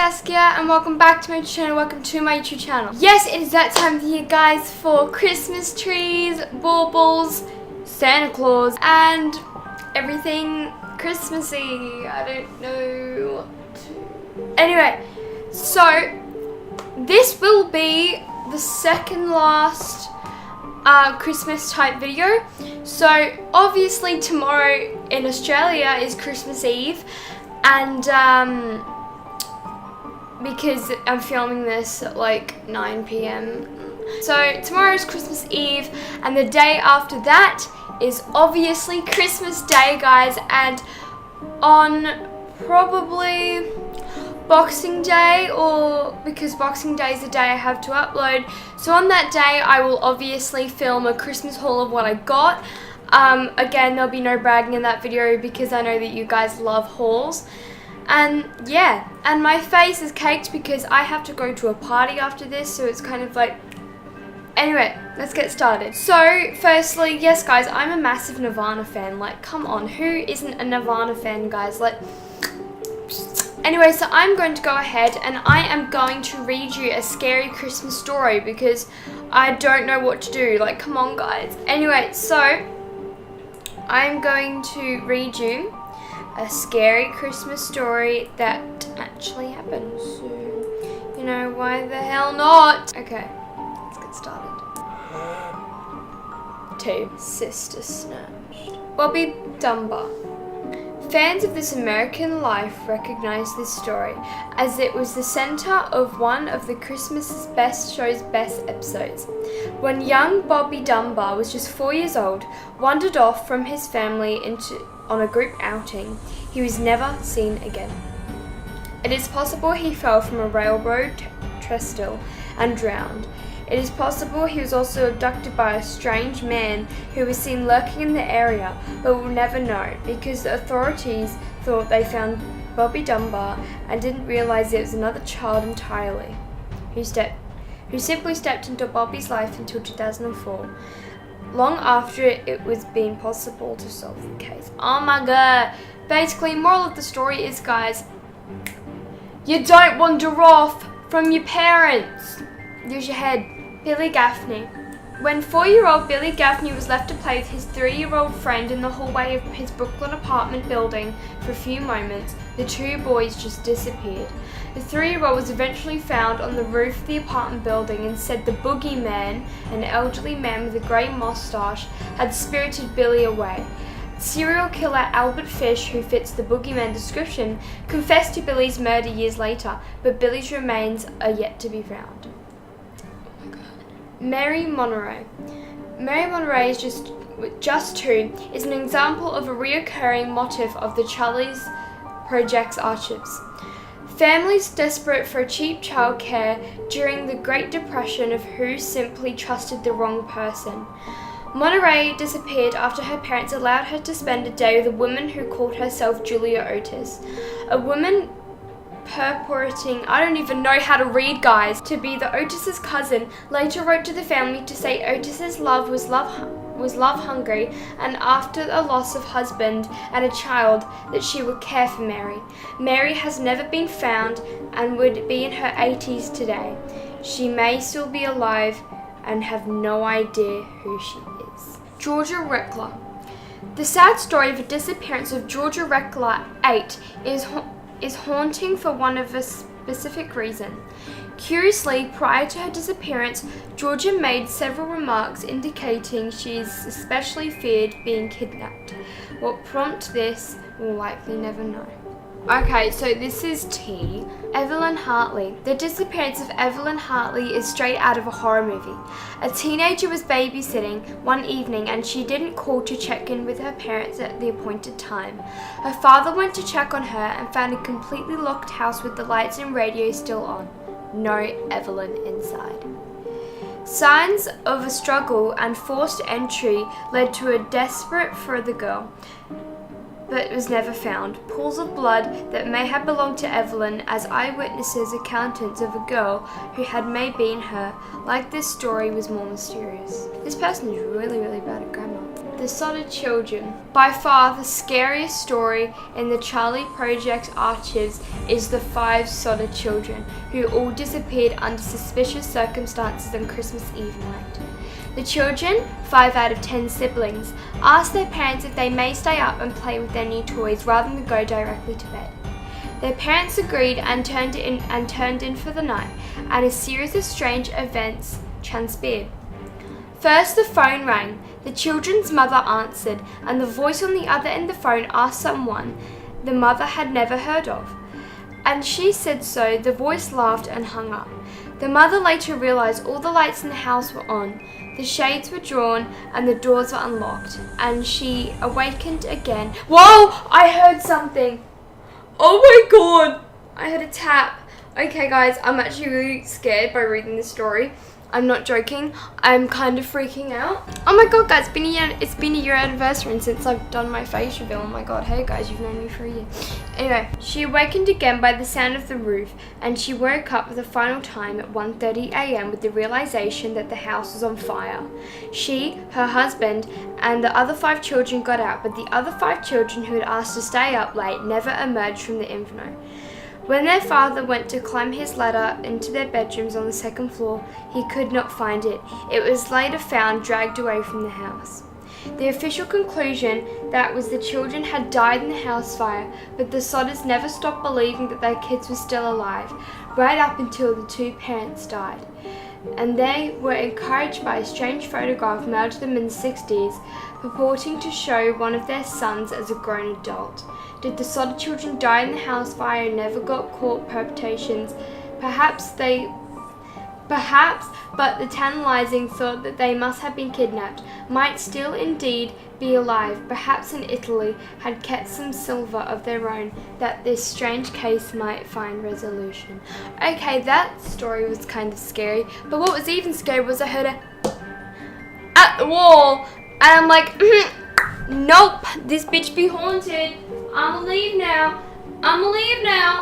Saskia and welcome back to my channel, welcome to my YouTube channel. Yes, it is that time of the year guys for Christmas trees, baubles, Santa Claus and everything Christmassy. I don't know what to... Anyway, so this will be the second last Christmas type video. So obviously tomorrow in Australia is Christmas Eve, and because I'm filming this at like 9 p.m. So tomorrow is Christmas Eve and the day after that is obviously Christmas Day guys, and on probably Boxing Day, or because Boxing Day is the day I have to upload, so on that day I will obviously film a Christmas haul of what I got. Again, there'll be no bragging in that video because I know that you guys love hauls. And yeah, and my face is caked because I have to go to a party after this, so it's kind of like... Anyway, let's get started. So, firstly, yes guys, I'm a massive Nirvana fan. Like, come on, who isn't a Nirvana fan, guys? Like... Anyway, so I'm going to go ahead and I am going to read you a scary Christmas story because I don't know what to do. Like, come on guys. Anyway, so I'm going to read you a scary Christmas story that actually happened. So, you know, why the hell not? Okay, let's get started. 2. Sister Snatched. Bobby Dunbar. Fans of This American Life recognize this story, as it was the center of one of the Christmas Best Show's best episodes. When young Bobby Dunbar was just 4 years old, wandered off from his family on a group outing, he was never seen again. It is possible he fell from a railroad trestle and drowned. It is possible he was also abducted by a strange man who was seen lurking in the area, but we'll never know because the authorities thought they found Bobby Dunbar and didn't realize it was another child entirely, who simply stepped into Bobby's life until 2004, long after it was being possible to solve the case. Oh my god! Basically, moral of the story is, guys, you don't wander off from your parents. Use your head. Billy Gaffney. When 4-year-old Billy Gaffney was left to play with his 3-year-old friend in the hallway of his Brooklyn apartment building for a few moments, the two boys just disappeared. The 3-year-old was eventually found on the roof of the apartment building and said the boogeyman, an elderly man with a grey mustache, had spirited Billy away. Serial killer Albert Fish, who fits the boogeyman description, confessed to Billy's murder years later, but Billy's remains are yet to be found. Mary Monroe. Mary Monroe is just 2 is an example of a reoccurring motif of the Charlie's Project's archives. Families desperate for cheap childcare during the Great Depression of who simply trusted the wrong person. Monroe disappeared after her parents allowed her to spend a day with a woman who called herself Julia Otis. A woman purporting, I don't even know how to read guys, to be the Otis's cousin, later wrote to the family to say Otis's love was love hungry, and after the loss of husband and a child that she would care for Mary. Mary has never been found and would be in her 80s today. She may still be alive and have no idea who she is. Georgia Reckler. The sad story of the disappearance of Georgia Reckler 8 is haunting for one of a specific reason. Curiously, prior to her disappearance, Georgia made several remarks indicating she is especially feared being kidnapped. What prompted this, we'll likely never know. Okay, so this is T. Evelyn Hartley. The disappearance of Evelyn Hartley is straight out of a horror movie. A teenager was babysitting one evening and she didn't call to check in with her parents at the appointed time. Her father went to check on her and found a completely locked house with the lights and radio still on. No Evelyn inside. Signs of a struggle and forced entry led to a desperate for the girl, but was never found. Pools of blood that may have belonged to Evelyn as eyewitnesses accountants of a girl who had may been her. Like this story was more mysterious. This person is really, really bad at grammar. The Sodded Children. By far the scariest story in the Charlie Project's archives is the 5 Sodded children, who all disappeared under suspicious circumstances on Christmas Eve night. The children, 5 out of 10 siblings, asked their parents if they may stay up and play with their new toys rather than go directly to bed. Their parents agreed and turned in for the night, and a series of strange events transpired. First, the phone rang. The children's mother answered, and the voice on the other end of the phone asked someone the mother had never heard of. And she said so. The voice laughed and hung up. The mother later realized all the lights in the house were on, the shades were drawn, and the doors were unlocked, and she awakened again. Whoa! I heard something! Oh my god! I heard a tap. Okay guys, I'm actually really scared by reading this story. I'm not joking. I'm kind of freaking out. Oh my god guys, it's been a year anniversary since I've done my face reveal. Oh my god, hey guys, you've known me for a year. Anyway, she awakened again by the sound of the roof, and she woke up for the final time at 1:30 a.m. with the realization that the house was on fire. She, her husband, and the other 5 children got out, but the other 5 children who had asked to stay up late never emerged from the inferno. When their father went to climb his ladder into their bedrooms on the 2nd floor, he could not find it. It was later found dragged away from the house. The official conclusion that was the children had died in the house fire, but the Sodders never stopped believing that their kids were still alive, right up until the 2 parents died. And they were encouraged by a strange photograph mailed to them in the 60s, purporting to show one of their sons as a grown adult. Did the Sodded children die in the house fire and never got caught perpetrations? Perhaps, but the tantalizing thought that they must have been kidnapped, might still indeed be alive, perhaps in Italy, had kept some silver of their own, that this strange case might find resolution. Okay, that story was kind of scary, but what was even scary was I heard a at the wall, and I'm like, nope, this bitch be haunted. I'ma leave now.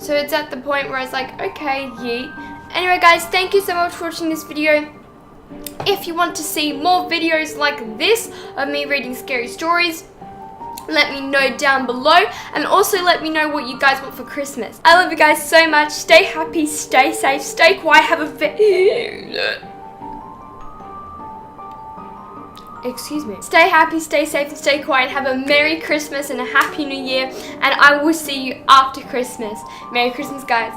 So it's at the point where I was like, okay, yeet. Anyway guys, thank you so much for watching this video. If you want to see more videos like this of me reading scary stories, let me know down below, and also let me know what you guys want for Christmas. I love you guys so much. Stay happy, stay safe, stay quiet, have a Stay happy, stay safe, and stay quiet. Have a Merry Christmas and a Happy New Year, and I will see you after Christmas. Merry Christmas, guys.